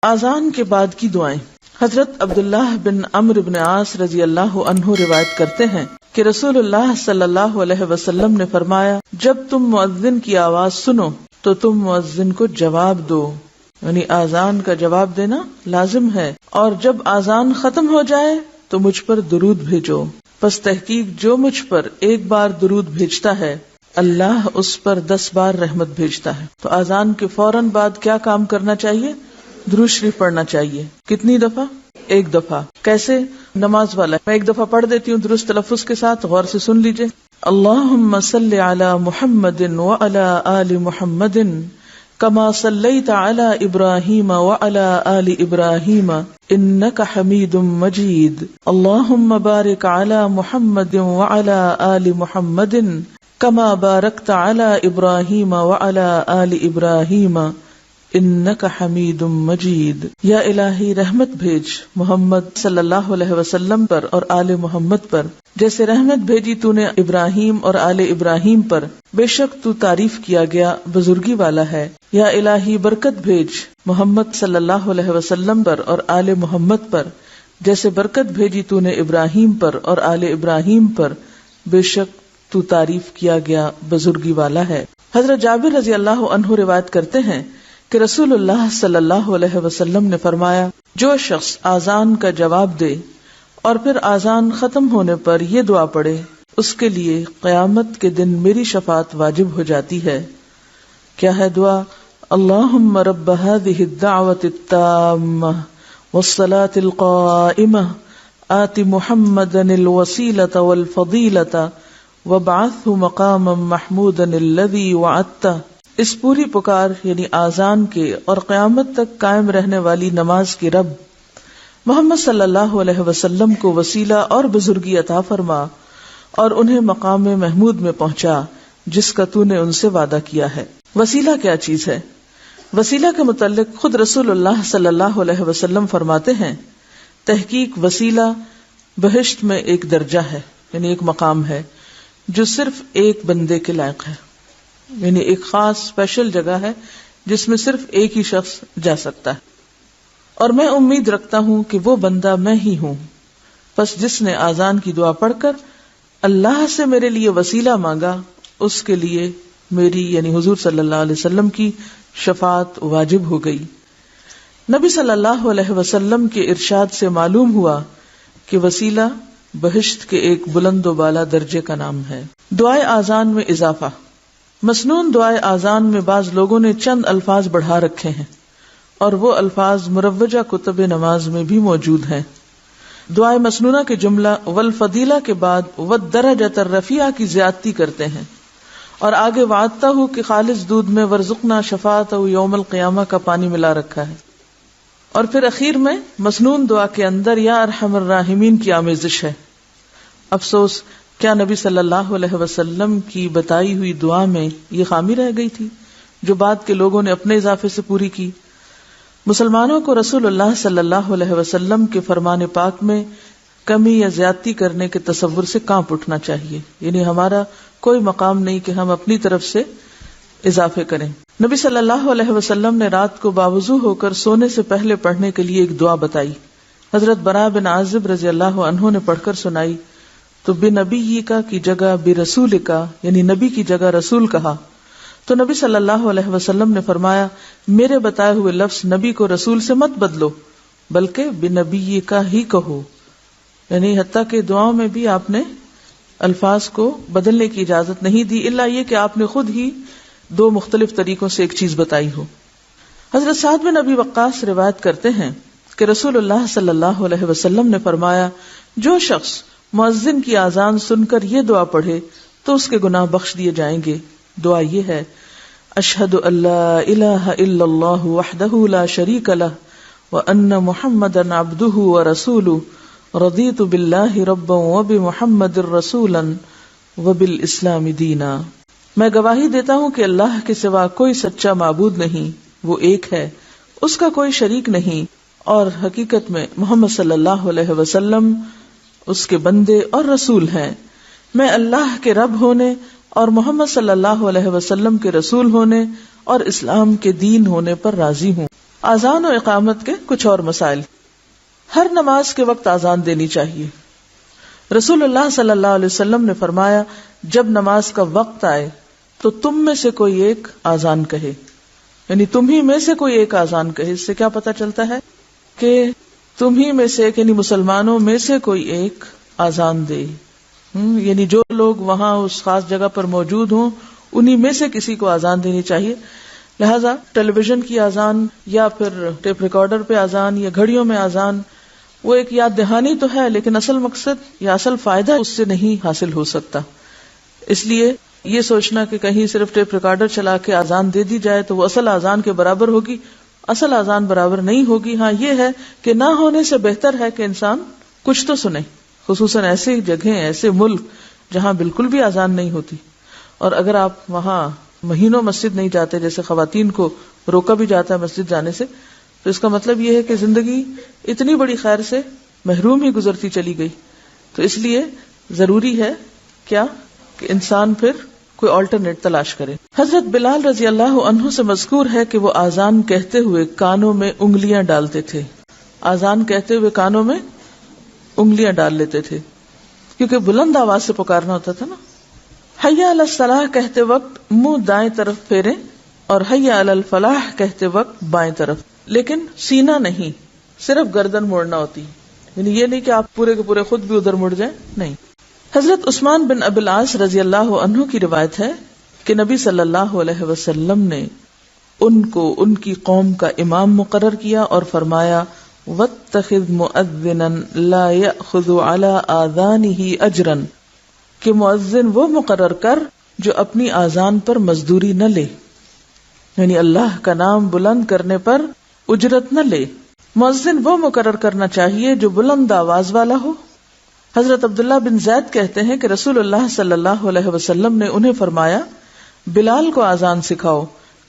آذان کے بعد کی دعائیں۔ حضرت عبداللہ بن عمرو بن عاص رضی اللہ عنہ روایت کرتے ہیں کہ رسول اللہ صلی اللہ علیہ وسلم نے فرمایا، جب تم مؤذن کی آواز سنو تو تم مؤذن کو جواب دو، یعنی آذان کا جواب دینا لازم ہے، اور جب آذان ختم ہو جائے تو مجھ پر درود بھیجو، پس تحقیق جو مجھ پر ایک بار درود بھیجتا ہے اللہ اس پر 10 بار رحمت بھیجتا ہے۔ تو آذان کے فوراً بعد کیا کام کرنا چاہیے؟ درود شریف پڑھنا چاہیے۔ کتنی دفعہ؟ ایک دفعہ۔ کیسے؟ نماز والا۔ میں ایک دفعہ پڑھ دیتی ہوں درست تلفظ کے ساتھ، غور سے سن لیجئے۔ اللہم صل علی محمد وعلی آل محمد کما صلیت علی ابراہیم وعلی آل ابراہیم انک حمید مجید۔ اللہم بارک علی محمد وعلی آل محمد کما بارکت علی ابراہیم وعلی آل ابراہیم انک حمید مجید۔ یا الہی رحمت بھیج محمد صلی اللہ علیہ وسلم پر اور آل محمد پر جیسے رحمت بھیجی تو نے ابراہیم اور آل ابراہیم پر، بے شک تو تعریف کیا گیا بزرگی والا ہے۔ یا الہی برکت بھیج محمد صلی اللہ علیہ وسلم پر اور آل محمد پر جیسے برکت بھیجی تو نے ابراہیم پر اور آل ابراہیم پر، بے شک تو تعریف کیا گیا بزرگی والا ہے۔ حضرت جابر رضی اللہ عنہ روایت کرتے ہیں کہ رسول اللہ صلی اللہ علیہ وسلم نے فرمایا، جو شخص آذان کا جواب دے اور پھر آذان ختم ہونے پر یہ دعا پڑھے اس کے لیے قیامت کے دن میری شفاعت واجب ہو جاتی ہے۔ کیا ہے دعا؟ اللہم رب هذه الدعوة التامة والصلاة القائمة آت محمدا الوسيلة والفضيلة وابعثه مقاما محمودا الذي وعدته۔ اس پوری پکار یعنی آذان کے اور قیامت تک قائم رہنے والی نماز کے رب محمد صلی اللہ علیہ وسلم کو وسیلہ اور بزرگی عطا فرما اور انہیں مقام محمود میں پہنچا جس کا تو نے ان سے وعدہ کیا ہے۔ وسیلہ کیا چیز ہے؟ وسیلہ کے متعلق خود رسول اللہ صلی اللہ علیہ وسلم فرماتے ہیں، تحقیق وسیلہ بہشت میں ایک درجہ ہے، یعنی ایک مقام ہے جو صرف ایک بندے کے لائق ہے، یعنی ایک خاص اسپیشل جگہ ہے جس میں صرف ایک ہی شخص جا سکتا ہے، اور میں امید رکھتا ہوں کہ وہ بندہ میں ہی ہوں۔ پس جس نے آذان کی دعا پڑھ کر اللہ سے میرے لیے وسیلہ مانگا اس کے لیے میری یعنی حضور صلی اللہ علیہ وسلم کی شفاعت واجب ہو گئی۔ نبی صلی اللہ علیہ وسلم کے ارشاد سے معلوم ہوا کہ وسیلہ بہشت کے ایک بلند و بالا درجے کا نام ہے۔ دعائے آذان میں اضافہ۔ مسنون دعائے آذان میں بعض لوگوں نے چند الفاظ بڑھا رکھے ہیں اور وہ الفاظ مروجہ کتب نماز میں بھی موجود ہیں۔ دعائے مسنونہ کے جملہ والفضیلہ کے بعد والدرجۃ الرفیعہ کی زیادتی کرتے ہیں اور آگے وعدتہ ہو کہ خالص دودھ میں ورزقنا شفاعتہ یوم القیامہ کا پانی ملا رکھا ہے، اور پھر اخیر میں مسنون دعا کے اندر یا ارحم الراحمین کی آمیزش ہے۔ افسوس، کیا نبی صلی اللہ علیہ وسلم کی بتائی ہوئی دعا میں یہ خامی رہ گئی تھی جو بعد کے لوگوں نے اپنے اضافے سے پوری کی؟ مسلمانوں کو رسول اللہ صلی اللہ علیہ وسلم کے فرمان پاک میں کمی یا زیادتی کرنے کے تصور سے کانپ اٹھنا چاہیے، یعنی ہمارا کوئی مقام نہیں کہ ہم اپنی طرف سے اضافے کریں۔ نبی صلی اللہ علیہ وسلم نے رات کو باوضو ہو کر سونے سے پہلے پڑھنے کے لیے ایک دعا بتائی۔ حضرت براء بن عازب رضی اللہ عنہ نے پڑھ کر سنائی تو بنبی کا کی جگہ برسول کا یعنی نبی کی جگہ رسول کہا تو نبی صلی اللہ علیہ وسلم نے فرمایا، میرے بتائے ہوئے لفظ نبی کو رسول سے مت بدلو بلکہ بنبی کا ہی کہو، یعنی حتیٰ کہ دعاؤں میں بھی آپ نے الفاظ کو بدلنے کی اجازت نہیں دی، الا یہ کہ آپ نے خود ہی 2 مختلف طریقوں سے ایک چیز بتائی ہو۔ حضرت سعد بن ابی وقاص روایت کرتے ہیں کہ رسول اللہ صلی اللہ علیہ وسلم نے فرمایا، جو شخص مؤذن کی آذان سن کر یہ دعا پڑھے تو اس کے گناہ بخش دیے جائیں گے۔ دعا یہ ہے، اشہد ان لا الہ الا اللہ وحدہ لا شریک لہ وان محمدا عبدہ ورسولہ رضیت باللہ ربا وبمحمد رسولا وبالاسلام دینا۔ میں گواہی دیتا ہوں کہ اللہ کے سوا کوئی سچا معبود نہیں، وہ ایک ہے، اس کا کوئی شریک نہیں، اور حقیقت میں محمد صلی اللہ علیہ وسلم اس کے بندے اور رسول ہیں۔ میں اللہ کے رب ہونے اور محمد صلی اللہ علیہ وسلم کے رسول ہونے اور اسلام کے دین ہونے پر راضی ہوں۔ آذان و اقامت کے کچھ اور مسائل. ہر نماز کے وقت آذان دینی چاہیے. رسول اللہ صلی اللہ علیہ وسلم نے فرمایا جب نماز کا وقت آئے تو تم میں سے کوئی ایک آذان کہے، یعنی تم ہی میں سے کوئی ایک آذان کہے. اس سے کیا پتہ چلتا ہے کہ تم ہی میں سے یعنی مسلمانوں میں سے کوئی ایک آذان دے. یعنی جو لوگ وہاں اس خاص جگہ پر موجود ہوں انہی میں سے کسی کو آذان دینی چاہیے. لہذا ٹیلی ویژن کی آذان یا پھر ٹیپ ریکارڈر پہ آذان یا گھڑیوں میں آذان وہ ایک یاد دہانی تو ہے، لیکن اصل مقصد یا اصل فائدہ اس سے نہیں حاصل ہو سکتا. اس لیے یہ سوچنا کہ کہیں صرف ٹیپ ریکارڈر چلا کے آذان دے دی جائے تو وہ اصل آذان کے برابر ہوگی، اصل آذان برابر نہیں ہوگی. ہاں یہ ہے کہ نہ ہونے سے بہتر ہے کہ انسان کچھ تو سنے، خصوصاً ایسی جگہیں ایسے ملک جہاں بالکل بھی آذان نہیں ہوتی. اور اگر آپ وہاں مہینوں مسجد نہیں جاتے، جیسے خواتین کو روکا بھی جاتا ہے مسجد جانے سے، تو اس کا مطلب یہ ہے کہ زندگی اتنی بڑی خیر سے محروم ہی گزرتی چلی گئی. تو اس لیے ضروری ہے کیا کہ انسان پھر کوئی آلٹرنیٹ تلاش کرے. حضرت بلال رضی اللہ عنہ سے مذکور ہے کہ وہ آذان کہتے ہوئے کانوں میں انگلیاں ڈالتے تھے. آذان کہتے ہوئے کانوں میں انگلیاں ڈال لیتے تھے کیونکہ بلند آواز سے پکارنا ہوتا تھا نا. حی علی الصلاح کہتے وقت منہ دائیں طرف پھیریں اور حی علی الفلاح کہتے وقت بائیں طرف، لیکن سینہ نہیں، صرف گردن موڑنا ہوتی. یعنی یہ نہیں کہ آپ پورے کے پورے خود بھی ادھر مڑ جائیں، نہیں. حضرت عثمان بن ابی العاص رضی اللہ عنہ کی روایت ہے کہ نبی صلی اللہ علیہ وسلم نے ان کو ان کی قوم کا امام مقرر کیا اور فرمایا واتخذ مؤذنا لا یأخذ علی آذانہ اجرا، کہ مؤذن وہ مقرر کر جو اپنی آذان پر مزدوری نہ لے، یعنی اللہ کا نام بلند کرنے پر اجرت نہ لے. مؤذن وہ مقرر کرنا چاہیے جو بلند آواز والا ہو. حضرت عبداللہ بن زید کہتے ہیں کہ رسول اللہ صلی اللہ علیہ وسلم نے انہیں فرمایا بلال کو آذان سکھاؤ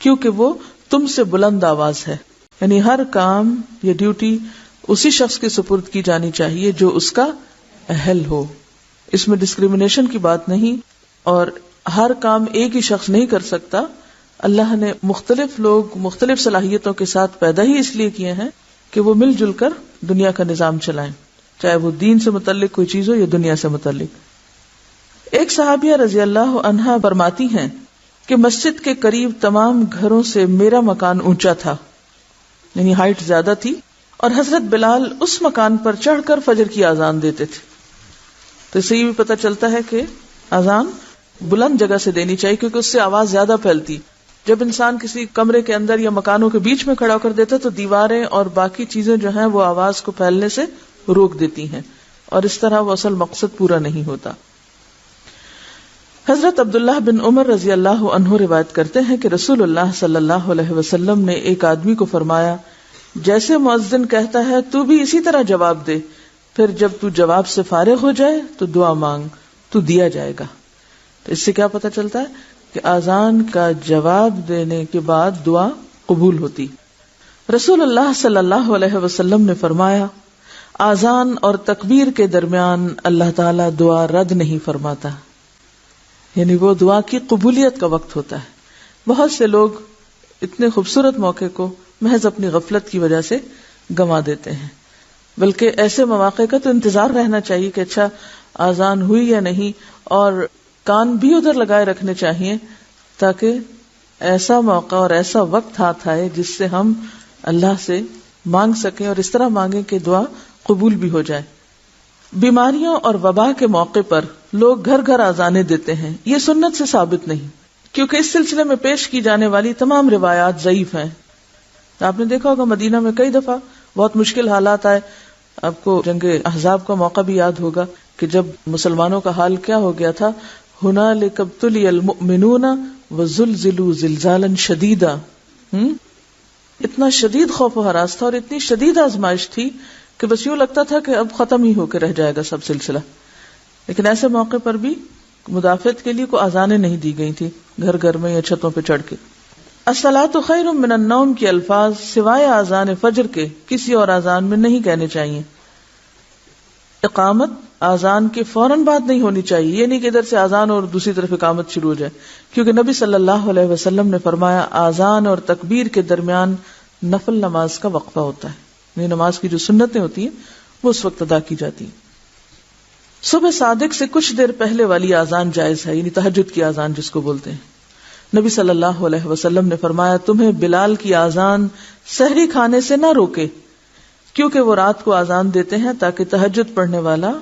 کیونکہ وہ تم سے بلند آواز ہے. یعنی ہر کام یا ڈیوٹی اسی شخص کے سپرد کی جانی چاہیے جو اس کا اہل ہو. اس میں ڈسکریمنیشن کی بات نہیں، اور ہر کام ایک ہی شخص نہیں کر سکتا. اللہ نے مختلف لوگ مختلف صلاحیتوں کے ساتھ پیدا ہی اس لیے کیے ہیں کہ وہ مل جل کر دنیا کا نظام چلائیں، چاہے وہ دین سے متعلق کوئی چیز ہو یا دنیا سے متعلق. ایک صحابیہ رضی اللہ عنہا فرماتی ہیں کہ مسجد کے قریب تمام گھروں سے میرا مکان اونچا تھا، یعنی ہائٹ زیادہ تھی، اور حضرت بلال اس مکان پر چڑھ کر فجر کی آذان دیتے تھے. تو اس سے یہ بھی پتہ چلتا ہے کہ آذان بلند جگہ سے دینی چاہیے کیونکہ اس سے آواز زیادہ پھیلتی. جب انسان کسی کمرے کے اندر یا مکانوں کے بیچ میں کھڑا کر دیتا تو دیواریں اور باقی چیزیں جو ہیں وہ آواز کو پھیلنے سے روک دیتی ہیں، اور اس طرح وہ اصل مقصد پورا نہیں ہوتا. حضرت عبداللہ بن عمر رضی اللہ عنہ روایت کرتے ہیں کہ رسول اللہ صلی اللہ علیہ وسلم نے ایک آدمی کو فرمایا جیسے مؤذن کہتا ہے تو بھی اسی طرح جواب دے، پھر جب تو جواب سے فارغ ہو جائے تو دعا مانگ، تو دیا جائے گا. تو اس سے کیا پتہ چلتا ہے کہ آذان کا جواب دینے کے بعد دعا قبول ہوتی. رسول اللہ صلی اللہ علیہ وسلم نے فرمایا آذان اور تکبیر کے درمیان اللہ تعالیٰ دعا رد نہیں فرماتا، یعنی وہ دعا کی قبولیت کا وقت ہوتا ہے. بہت سے لوگ اتنے خوبصورت موقع کو محض اپنی غفلت کی وجہ سے گنوا دیتے ہیں، بلکہ ایسے مواقع کا تو انتظار رہنا چاہیے کہ اچھا آذان ہوئی یا نہیں، اور کان بھی ادھر لگائے رکھنے چاہیے تاکہ ایسا موقع اور ایسا وقت ہاتھ آئے جس سے ہم اللہ سے مانگ سکیں، اور اس طرح مانگیں کہ دعا قبول بھی ہو جائے. بیماریوں اور وبا کے موقع پر لوگ گھر گھر آذانیں دیتے ہیں، یہ سنت سے ثابت نہیں کیونکہ اس سلسلے میں پیش کی جانے والی تمام روایات ضعیف ہیں. آپ نے دیکھا ہوگا مدینہ میں کئی دفعہ بہت مشکل حالات آئے. آپ کو جنگ احزاب کا موقع بھی یاد ہوگا کہ جب مسلمانوں کا حال کیا ہو گیا تھا، ہنالک ابتلی المؤمنون وزلزلوا زلزالا شدیدا. اتنا شدید خوف و ہراس تھا اور اتنی شدید آزمائش تھی کہ بس یوں لگتا تھا کہ اب ختم ہی ہو کے رہ جائے گا سب سلسلہ. لیکن ایسے موقع پر بھی مدافعت کے لیے کوئی آذانیں نہیں دی گئی تھی گھر گھر میں یا چھتوں پہ چڑھ کے. الصلاۃ خیر من النوم کے الفاظ سوائے آذان فجر کے کسی اور آذان میں نہیں کہنے چاہیے. اقامت آذان کے فوراً بعد نہیں ہونی چاہیے، یہ نہیں کہ ادھر سے آذان اور دوسری طرف اقامت شروع ہو جائے، کیونکہ نبی صلی اللہ علیہ وسلم نے فرمایا آذان اور تکبیر کے درمیان نفل نماز کا وقفہ ہوتا ہے، یہ نماز کی جو سنتیں ہوتی ہیں وہ اس وقت ادا کی جاتی ہیں۔ صبح صادق سے کچھ دیر پہلے والی آذان جائز ہے، یعنی تہجد کی آذان جس کو بولتے ہیں۔ نبی صلی اللہ علیہ وسلم نے فرمایا تمہیں بلال کی آذان سحری کھانے سے نہ روکے، کیونکہ وہ رات کو آذان دیتے ہیں تاکہ تہجد پڑھنے والا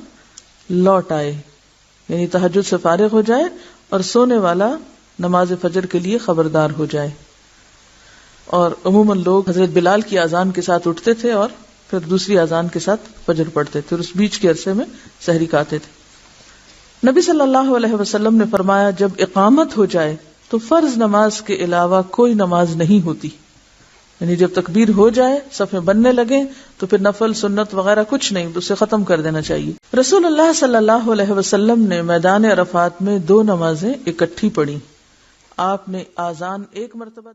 لوٹ آئے، یعنی تہجد سے فارغ ہو جائے اور سونے والا نماز فجر کے لیے خبردار ہو جائے۔ اور عموماً لوگ حضرت بلال کی آذان کے ساتھ اٹھتے تھے اور پھر دوسری آذان کے ساتھ فجر پڑھتے تھے، اور اس بیچ کے عرصے میں سحری کھاتے تھے۔ نبی صلی اللہ علیہ وسلم نے فرمایا جب اقامت ہو جائے تو فرض نماز کے علاوہ کوئی نماز نہیں ہوتی، یعنی جب تکبیر ہو جائے صفیں بننے لگے تو پھر نفل سنت وغیرہ کچھ نہیں، اسے ختم کر دینا چاہیے۔ رسول اللہ صلی اللہ علیہ وسلم نے میدان عرفات میں 2 نمازیں اکٹھی پڑھی۔ آپ نے آذان ایک مرتبہ